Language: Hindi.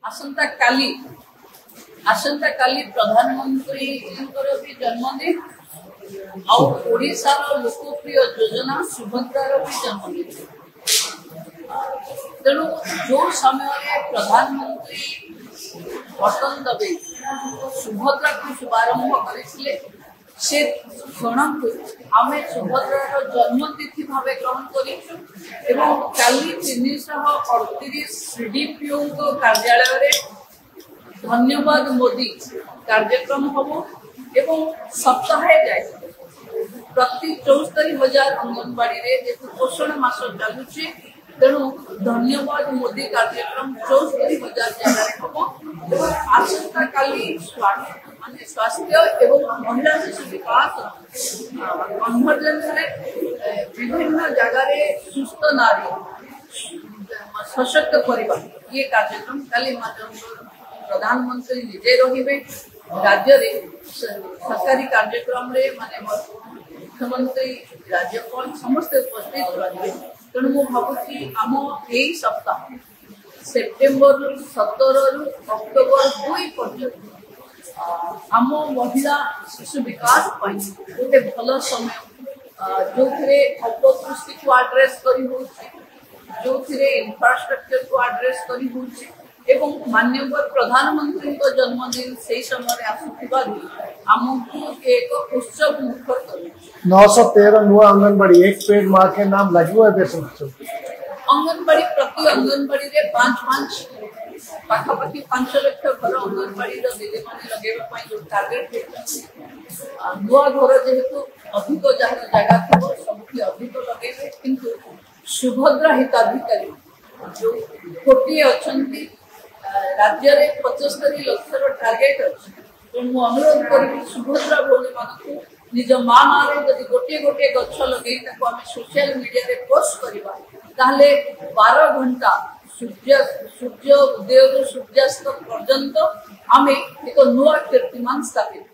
आसंता काली प्रधानमंत्री भी जन्मदिन आशार लोकप्रिय योजना सुभद्रार भी जन्मदिन। तेणु जो समय प्रधानमंत्री बटन दबे सुभद्रा को शुभारंभ करते से क्षण को आम सुभद्रार जन्मतिथि भाव ग्रहण कर काली 338 सीडीपीओ कार्यालय धन्यवाद मोदी कार्यक्रम हम एवं सप्ताह जाए प्रति 74,000 अंगनवाड़ी जेहतु पोषण मास चलुची तेणु धन्यवाद मोदी कार्यक्रम 74,000 जगह हम आसंता काली स्वास्थ्य एवं महिला शिशु विकास कन्वर्जेंस विभिन्न जगह सुस्थ नारी सशक्त परिवार ये कार्यक्रम काली प्रधानमंत्री निजे रे राज्य सरकारी कार्यक्रम रे माने मुख्यमंत्री राज्यपाल समस्त उपस्थित रहे। तेणु मु भावुची आम यही सप्ताह सेप्टेम्बर 17 रु अक्टोबर 2 पर्यंत आम महिला शिशु विकास गोटे भल समय जो अपपुष्टि को आड्रेस जो इंफ्रास्ट्रक्चर को आड्रेस एवं माननीय प्रधानमंत्री जन्मदिन से समय आसुथिबारु एक उत्सव मुखर कर 913 नुआ अंगनवाड़ी एक पेड़ माँ के नाम लगे अंगनवाड़ी प्रति अंगनवाड़ी रे 5 पाखापाखि 5 लाख घर अंगनवाड़ी दीदी मैंने लगे जो टार्गेट नुआ घर जेहेतु अधिक जहाँ जगह थो सब अधिक लगे किंतु सुभद्रा हिताधिकारी जो कोटी अच्छा राज्य में 75 लाख टार्गेट अच्छे तो अनुरोध करी सुभद्रा भौणी मान निज माँ जब गोटे गोटे गछ लगे आम सोशल मीडिया रे पोस्ट करवा 12 घंटा सूर्य उदय सूर्यास्त पर्यंत आम एक नुआ कीर्तिमान स्थापित